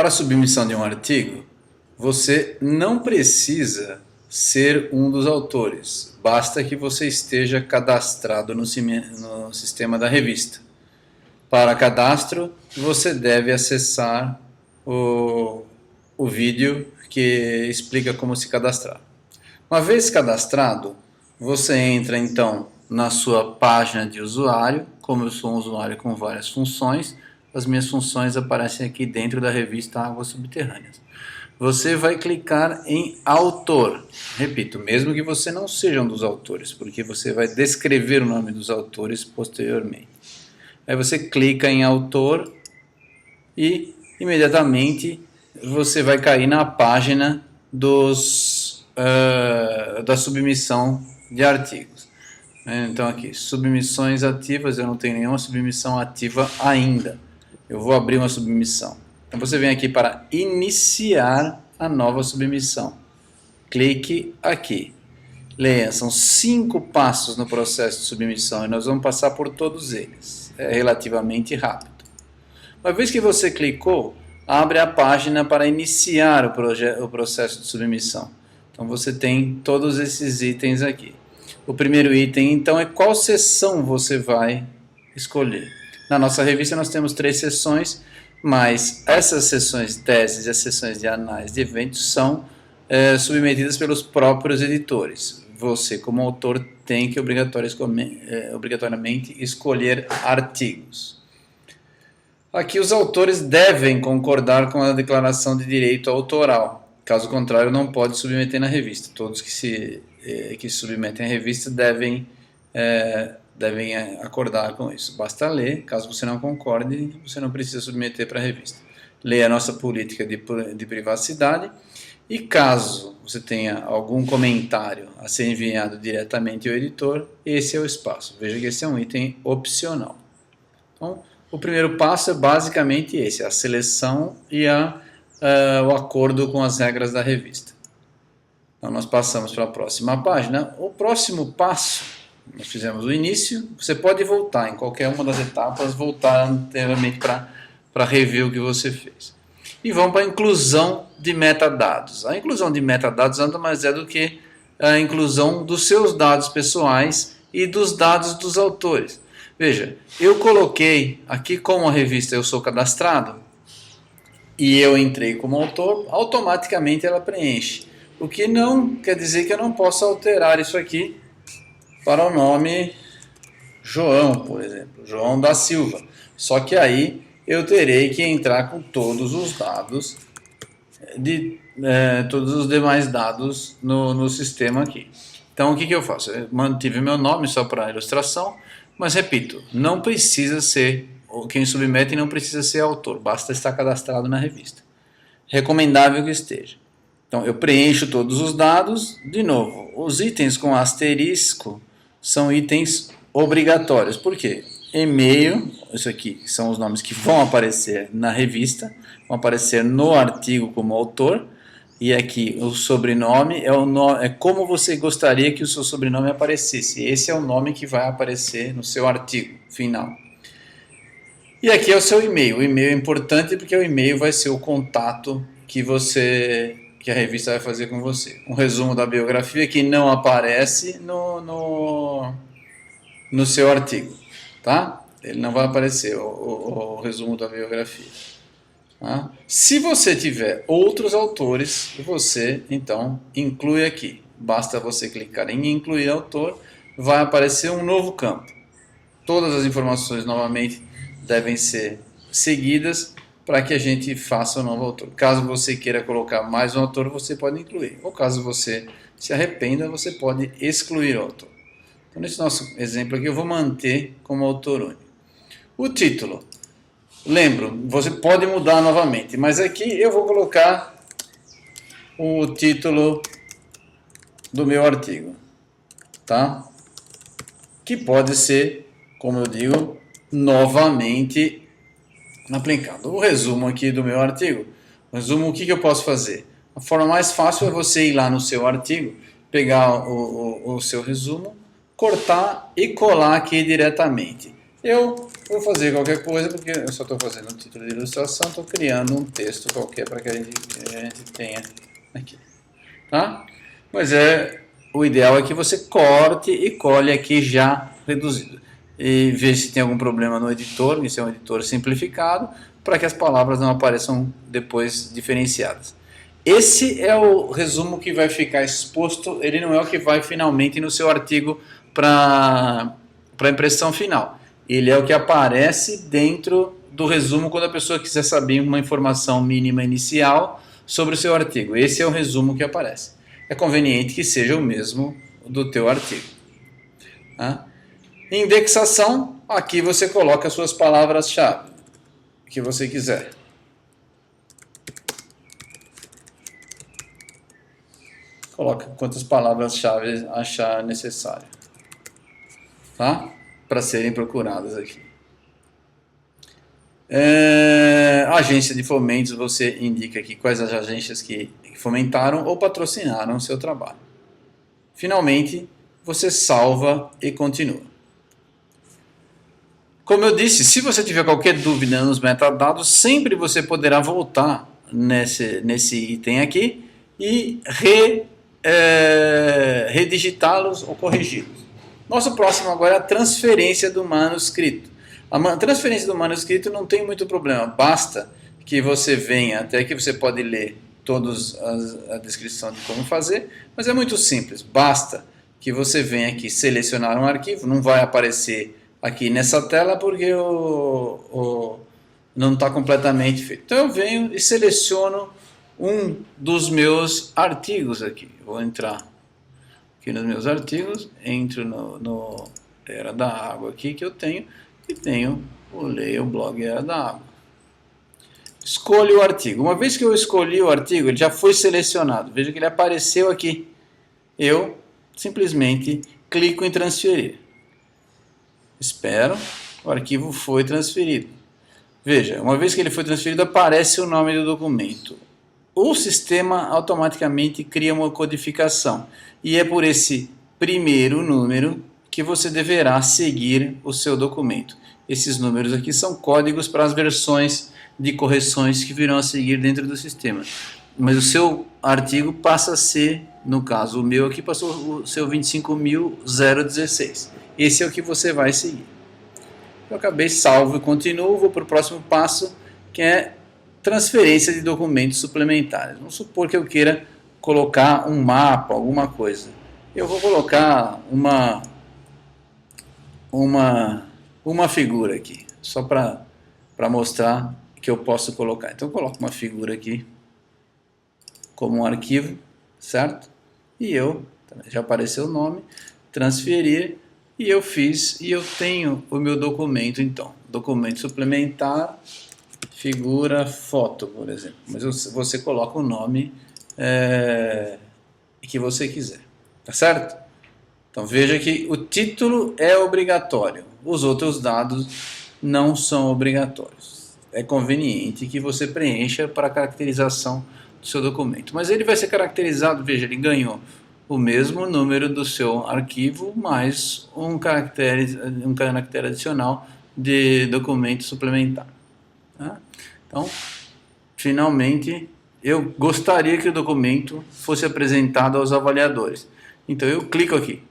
Para a submissão de um artigo, você não precisa ser um dos autores, basta que você esteja cadastrado no sistema da revista. Para cadastro, você deve acessar o vídeo que explica como se cadastrar. Uma vez cadastrado, você entra então na sua página de usuário. Como eu sou um usuário com várias funções, as minhas funções aparecem aqui dentro da revista Águas Subterrâneas. Você vai clicar em autor. Repito, mesmo que você não seja um dos autores, porque você vai descrever o nome dos autores posteriormente. Aí você clica em autor e imediatamente você vai cair na página da submissão de artigos. Então aqui, submissões ativas, eu não tenho nenhuma submissão ativa ainda. Eu vou abrir uma submissão. Então você vem aqui para iniciar a nova submissão. Clique aqui. Leia, são 5 passos no processo de submissão e nós vamos passar por todos eles. É relativamente rápido. Uma vez que você clicou, abre a página para iniciar o processo de submissão. Então você tem todos esses itens aqui. O primeiro item, então, é qual seção você vai escolher. Na nossa revista nós temos 3 seções, mas essas seções de teses e as seções de análise de eventos são submetidas pelos próprios editores. Você, como autor, tem que obrigatoriamente escolher artigos. Aqui os autores devem concordar com a declaração de direito autoral. Caso contrário, não pode submeter na revista. Todos que se submetem à revista devem acordar com isso. Basta ler. Caso você não concorde, você não precisa submeter para a revista. Leia a nossa política de privacidade. E caso você tenha algum comentário a ser enviado diretamente ao editor, esse é o espaço. Veja que esse é um item opcional. Então, o primeiro passo é basicamente esse, a seleção e o acordo com as regras da revista. Então, nós passamos para a próxima página. O próximo passo, nós fizemos o início, você pode voltar em qualquer uma das etapas, voltar anteriormente para rever o que você fez. E vamos para a inclusão de metadados. A inclusão de metadados nada mais é do que a inclusão dos seus dados pessoais e dos dados dos autores. Veja, eu coloquei aqui como a revista eu sou cadastrado e eu entrei como autor, automaticamente ela preenche. O que não quer dizer que eu não possa alterar isso aqui para o nome João, por exemplo, João da Silva. Só que aí eu terei que entrar com todos os dados, todos os demais dados no sistema aqui. Então o que eu faço? Eu mantive meu nome só para ilustração, mas repito, não precisa ser, quem submete não precisa ser autor, basta estar cadastrado na revista. Recomendável que esteja. Então eu preencho todos os dados, de novo, os itens com asterisco são itens obrigatórios. Por quê? E-mail, isso aqui são os nomes que vão aparecer na revista, vão aparecer no artigo como autor, e aqui o sobrenome é como você gostaria que o seu sobrenome aparecesse. Esse é o nome que vai aparecer no seu artigo final. E aqui é o seu e-mail. O e-mail é importante porque o e-mail vai ser o contato que a revista vai fazer com você. Um resumo da biografia que não aparece no seu artigo. Tá? Ele não vai aparecer o resumo da biografia. Tá? Se você tiver outros autores, você então inclui aqui. Basta você clicar em incluir autor, vai aparecer um novo campo. Todas as informações novamente devem ser seguidas para que a gente faça um novo autor. Caso você queira colocar mais um autor, você pode incluir. Ou caso você se arrependa, você pode excluir o autor. Então, nesse nosso exemplo aqui, eu vou manter como autor único. O título. Lembro, você pode mudar novamente, mas aqui eu vou colocar o título do meu artigo. Tá? Que pode ser, como eu digo, novamente aplicado. O resumo aqui do meu artigo. O resumo, o que eu posso fazer? A forma mais fácil é você ir lá no seu artigo, pegar o seu resumo, cortar e colar aqui diretamente. Eu vou fazer qualquer coisa, porque eu só estou fazendo um título de ilustração, estou criando um texto qualquer para que a gente tenha aqui. Tá? Mas o ideal é que você corte e cole aqui já reduzido. E veja se tem algum problema no editor, esse é um editor simplificado, para que as palavras não apareçam depois diferenciadas. Esse é o resumo que vai ficar exposto, ele não é o que vai finalmente no seu artigo para a impressão final. Ele é o que aparece dentro do resumo quando a pessoa quiser saber uma informação mínima inicial sobre o seu artigo. Esse é o resumo que aparece. É conveniente que seja o mesmo do teu artigo. Tá? Indexação, aqui você coloca as suas palavras-chave que você quiser. Coloca quantas palavras-chave achar necessário, tá? Para serem procuradas aqui. Agência de fomentos, você indica aqui quais as agências que fomentaram ou patrocinaram o seu trabalho. Finalmente, você salva e continua. Como eu disse, se você tiver qualquer dúvida nos metadados, sempre você poderá voltar nesse item aqui e redigitá-los ou corrigi-los. Nosso próximo agora é a transferência do manuscrito. A transferência do manuscrito não tem muito problema, basta que você venha, até que você pode ler toda a descrição de como fazer, mas é muito simples, basta que você venha aqui selecionar um arquivo, não vai aparecer aqui nessa tela porque não está completamente feito. Então eu venho e seleciono um dos meus artigos aqui. Vou entrar aqui nos meus artigos, entro no Era da Água aqui que eu tenho e tenho o Leia o Blog Era da Água. Escolho o artigo. Uma vez que eu escolhi o artigo, ele já foi selecionado. Veja que ele apareceu aqui. Eu simplesmente clico em transferir. Espero, o arquivo foi transferido. Veja, uma vez que ele foi transferido, aparece o nome do documento. O sistema automaticamente cria uma codificação. E é por esse primeiro número que você deverá seguir o seu documento. Esses números aqui são códigos para as versões de correções que virão a seguir dentro do sistema. Mas o seu artigo passa a ser, no caso o meu aqui, passou o seu 25.016. Esse é o que você vai seguir. Eu acabei, salvo e continuo, vou para o próximo passo, que é transferência de documentos suplementares. Vamos supor que eu queira colocar um mapa, alguma coisa. Eu vou colocar uma figura aqui, só para mostrar que eu posso colocar. Então eu coloco uma figura aqui como um arquivo, certo? E já apareceu o nome, transferir, e eu fiz, e eu tenho o meu documento então. Documento suplementar, figura, foto, por exemplo. Mas você coloca o nome que você quiser, tá certo? Então veja que o título é obrigatório, os outros dados não são obrigatórios. É conveniente que você preencha para a caracterização do seu documento. Mas ele vai ser caracterizado, veja, ele ganhou o mesmo número do seu arquivo, mais um caractere adicional de documento suplementar. Tá? Então, finalmente, eu gostaria que o documento fosse apresentado aos avaliadores. Então eu clico aqui.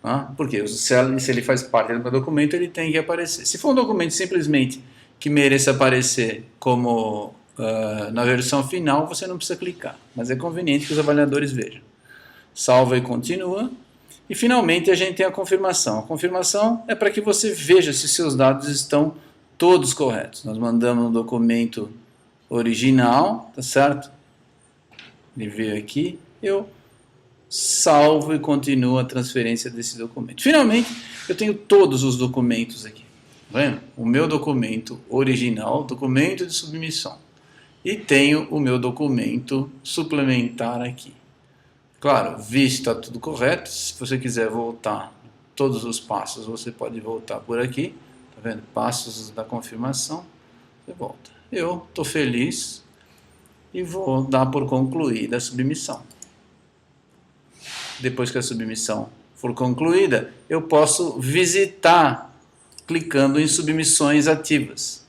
Tá? Porque se ele faz parte do meu documento, ele tem que aparecer. Se for um documento simplesmente que mereça aparecer como na versão final, você não precisa clicar, mas é conveniente que os avaliadores vejam. Salva e continua. E finalmente a gente tem a confirmação. A confirmação é para que você veja se seus dados estão todos corretos. Nós mandamos um documento original, tá certo? Ele veio aqui, eu salvo e continuo a transferência desse documento. Finalmente, eu tenho todos os documentos aqui. Tá vendo? O meu documento original, documento de submissão. E tenho o meu documento suplementar aqui. Claro, visto está tudo correto, se você quiser voltar todos os passos, você pode voltar por aqui. Tá vendo? Passos da confirmação, você volta. Eu estou feliz e vou dar por concluída a submissão. Depois que a submissão for concluída, eu posso visitar clicando em submissões ativas.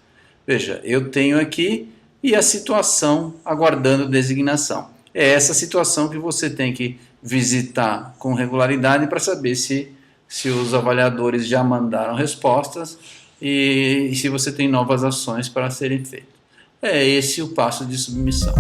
Veja, eu tenho aqui e a situação aguardando designação. É essa situação que você tem que visitar com regularidade para saber se os avaliadores já mandaram respostas e se você tem novas ações para serem feitas. É esse o passo de submissão.